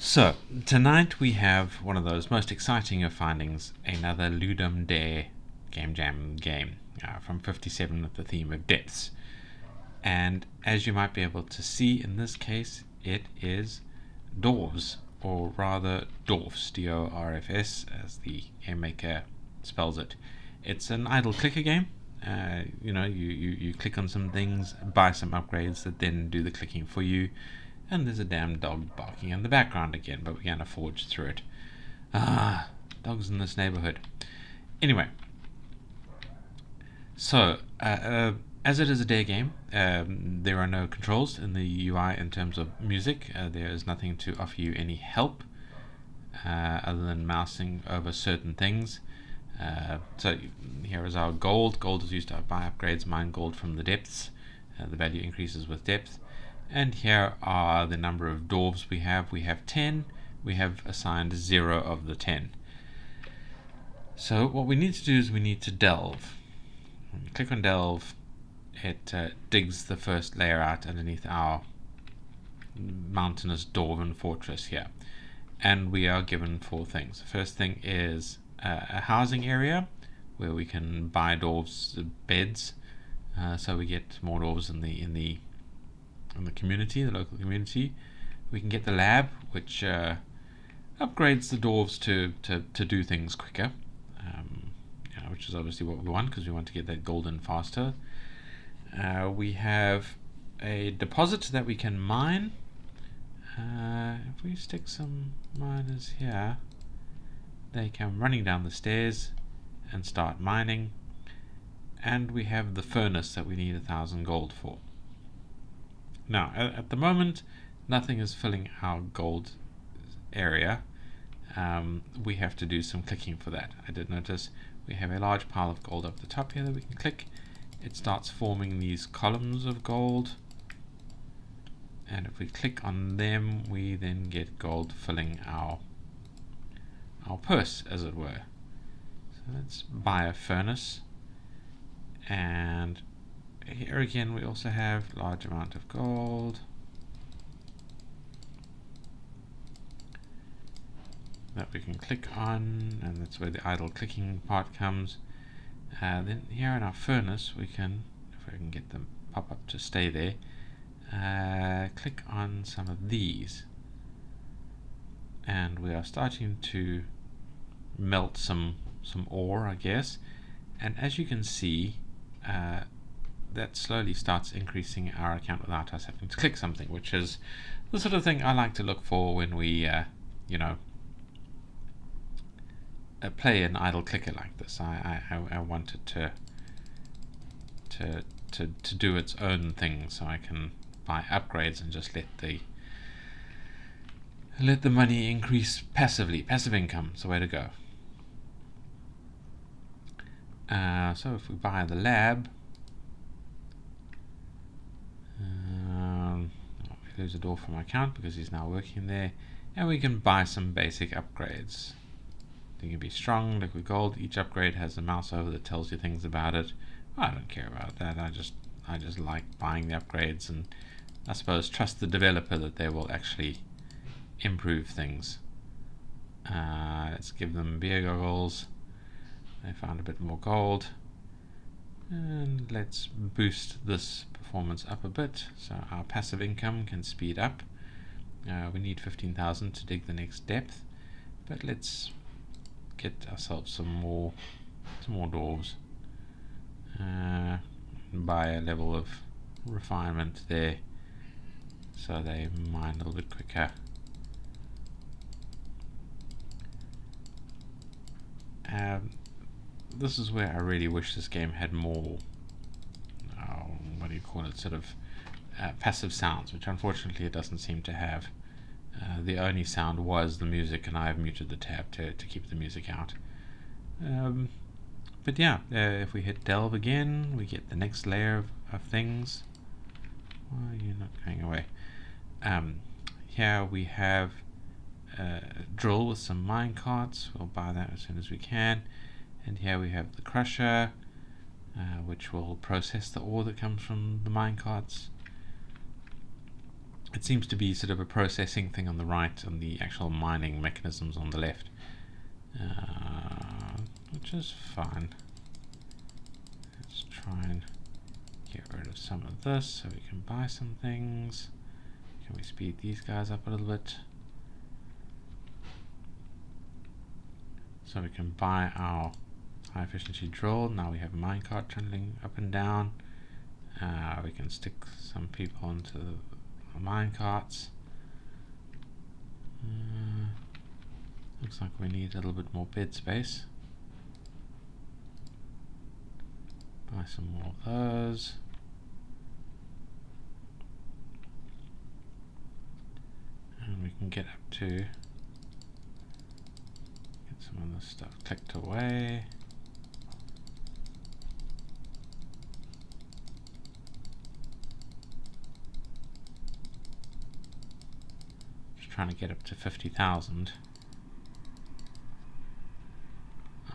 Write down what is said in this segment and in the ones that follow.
So, tonight we have one of those most exciting of findings, another Ludum Dare Game Jam game from 57 with the theme of depths. And as you might be able to see in this case, it is Dorfs, or rather Dorfs, Dorfs, as the game maker spells it. It's an idle clicker game. You click on some things, buy some upgrades that then do the clicking for you, and there's a damn dog barking in the background again, but we're going to forge through it. Dogs in this neighborhood. Anyway, so as it is a day game, there are no controls in the UI in terms of music. There is nothing to offer you any help other than mousing over certain things. So here is our gold. Gold is used to buy upgrades, mine gold from the depths. The value increases with depth. And here are the number of dwarves we have. We have 10. We have assigned 0 of the 10. So what we need to do is we need to delve. When you click on delve, it digs the first layer out underneath our mountainous dwarven fortress here. And we are given 4 things. The first thing is a housing area where we can buy dwarves beds, so we get more dwarves in the community, the local community. We can get the lab, which upgrades the dwarves to do things quicker, which is obviously what we want because we want to get that gold in faster. We have a deposit that we can mine. If we stick some miners here, they come running down the stairs and start mining. And we have the furnace that we need 1,000 gold for. Now, at the moment, nothing is filling our gold area. We have to do some clicking for that. I did notice we have a large pile of gold up the top here that we can click. It starts forming these columns of gold. And if we click on them, we then get gold filling our purse, as it were. So let's buy a furnace. And here again we also have large amount of gold that we can click on, and that's where the idle clicking part comes. Then here in our furnace we can, if I can get them pop up to stay there, click on some of these, and we are starting to melt some ore, I guess. And as you can see, that slowly starts increasing our account without us having to click something, which is the sort of thing I like to look for when we, play an idle clicker like this. I want it to do its own thing, so I can buy upgrades and just let the money increase passively. Passive income is the way to go. So if we buy the lab, we lose a door from our account because he's now working there, and we can buy some basic upgrades. They can be strong, liquid gold. Each upgrade has a mouse over that tells you things about it. I don't care about that. I just like buying the upgrades, and I suppose trust the developer that they will actually improve things. Let's give them beer goggles. They found a bit more gold, and let's boost this performance up a bit so our passive income can speed up. We need 15,000 to dig the next depth, but let's get ourselves some more dwarves. Buy a level of refinement there so they mine a little bit quicker. This is where I really wish this game had more, sort of passive sounds, which unfortunately it doesn't seem to have. The only sound was the music, and I've muted the tab to keep the music out. But yeah, if we hit delve again, we get the next layer of things. Why are you not going away? Here we have drill with some mine carts. We'll buy that as soon as we can. And here we have the crusher, which will process the ore that comes from the mine carts. It seems to be sort of a processing thing on the right and the actual mining mechanisms on the left, which is fine. Let's try and get rid of some of this so we can buy some things. Can we speed these guys up a little bit? So we can buy our high efficiency drill. Now we have a minecart tunneling up and down. We can stick some people onto the minecarts. Looks like we need a little bit more bed space. Buy some more of those. And we can get up to get some of this stuff clicked away. Just trying to get up to 50,000.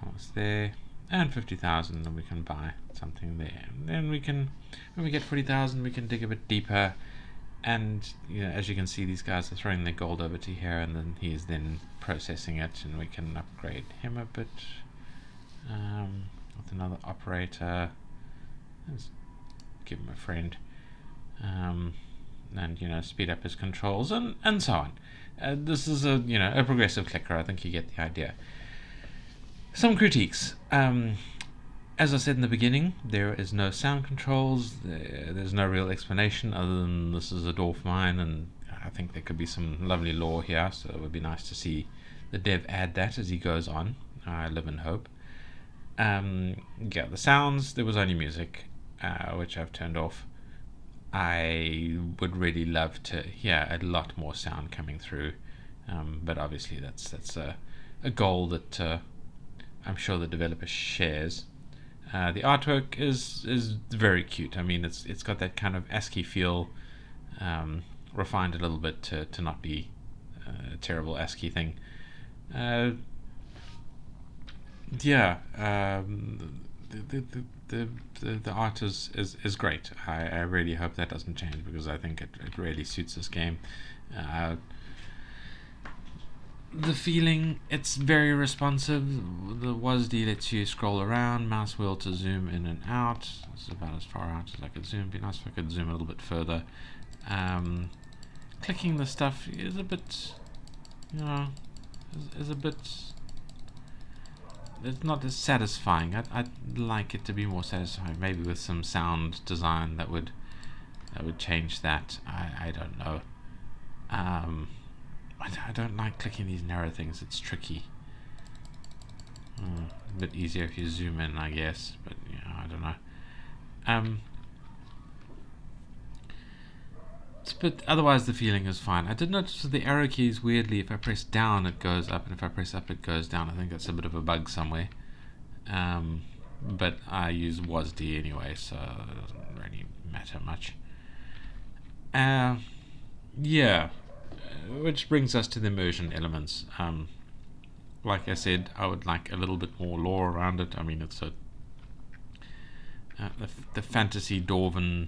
Almost there. And 50,000, and we can buy something there. And then we can, when we get 40,000, we can dig a bit deeper. And as you can see, these guys are throwing their gold over to here, and then he's then processing it, and we can upgrade him a bit with another operator. Let's give him a friend, and speed up his controls and so on. This is a a progressive clicker. I think you get the idea. Some critiques. As I said in the beginning, there is no sound controls. There's no real explanation other than this is a dwarf mine, and I think there could be some lovely lore here, so it would be nice to see the dev add that as he goes on. I live in hope. The sounds, there was only music, which I've turned off. I would really love to hear a lot more sound coming through, but obviously that's a goal that I'm sure the developer shares. The artwork is very cute. I mean, it's got that kind of ASCII feel, refined a little bit to not be a terrible ASCII thing. The art is great. I really hope that doesn't change, because I think it really suits this game. The feeling, it's very responsive. The WASD lets you scroll around, mouse wheel to zoom in and out. This is about as far out as I could zoom. It'd be nice if I could zoom a little bit further. Clicking the stuff is a bit, is a bit. It's not as satisfying. I'd like it to be more satisfying. Maybe with some sound design that would change that. I don't know. I don't like clicking these narrow things. It's tricky. A bit easier if you zoom in, I guess. But I don't know. But otherwise, the feeling is fine. I did notice with the arrow keys, weirdly, if I press down, it goes up, and if I press up, it goes down. I think that's a bit of a bug somewhere. But I use WASD anyway, so it doesn't really matter much. Which brings us to the immersion elements. Like I said, I would like a little bit more lore around it. I mean, it's the fantasy dwarven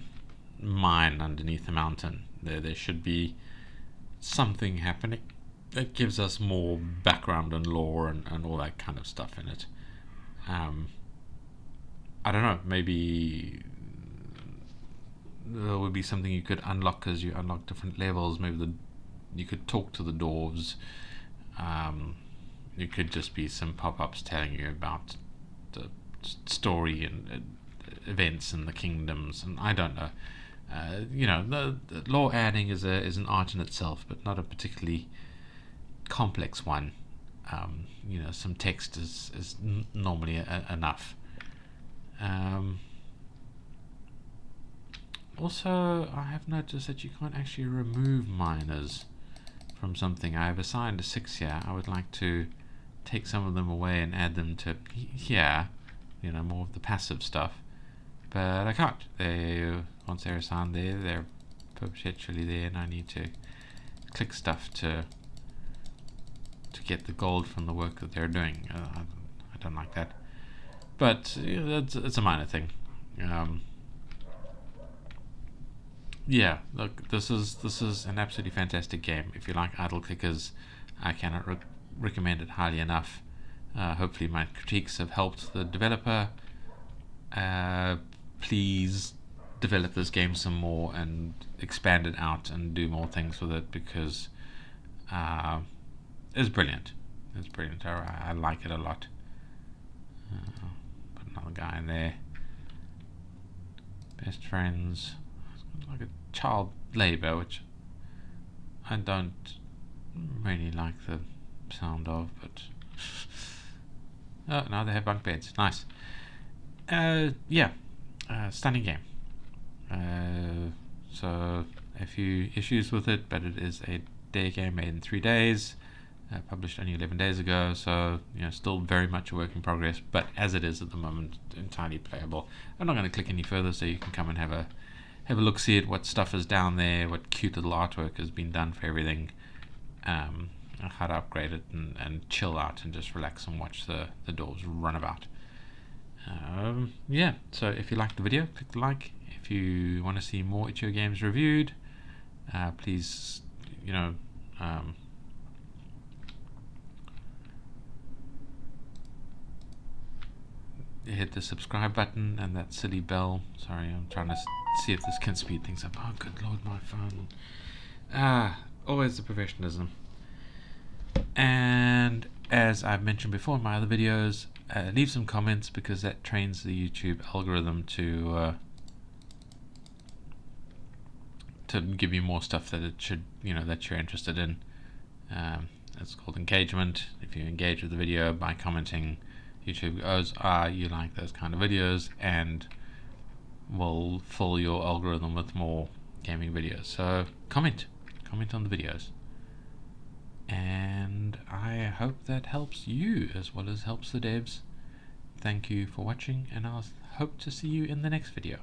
mine underneath the mountain. There should be something happening that gives us more background and lore and all that kind of stuff in it. I don't know, maybe there would be something you could unlock as you unlock different levels. Maybe you could talk to the dwarves. It could just be some pop-ups telling you about the story and events in the kingdoms, and I don't know. The lore adding is an art in itself, but not a particularly complex one. Some text is normally enough. Also, I have noticed that you can't actually remove miners from something. I have assigned a 6 here. I would like to take some of them away and add them to here, more of the passive stuff. But I can't. Once they're assigned there, they're perpetually there, and I need to click stuff to get the gold from the work that they're doing. I don't like that. But it's a minor thing. Yeah, look, this is an absolutely fantastic game. If you like idle clickers, I cannot recommend it highly enough. Hopefully, my critiques have helped the developer. Uh, Please develop this game some more and expand it out and do more things with it, because uh, it's brilliant. It's brilliant. I like it a lot. Put another guy in there. Best friends. It's like a child labor, which I don't really like the sound of, but oh, now they have bunk beds. Nice. Yeah, stunning game. So a few issues with it, but it is a day game made in 3 days. Published only 11 days ago, so still very much a work in progress. But as it is at the moment, entirely playable. I'm not going to click any further, so you can come and have a look, see at what stuff is down there, what cute little artwork has been done for everything, how to upgrade it, and chill out and just relax and watch the dwarves run about. Yeah, so if you liked the video, click the like. If you want to see more Itchio games reviewed, please, hit the subscribe button and that silly bell. Sorry, I'm trying to see if this can speed things up. Oh, good lord, my phone. Always the professionalism. And as I've mentioned before in my other videos, leave some comments, because that trains the YouTube algorithm to give you more stuff that it should, that you're interested in. It's called engagement. If you engage with the video by commenting, YouTube goes, you like those kind of videos, and will fill your algorithm with more gaming videos. So comment on the videos, and I hope that helps you as well as helps the devs. Thank you for watching, and I'll hope to see you in the next video.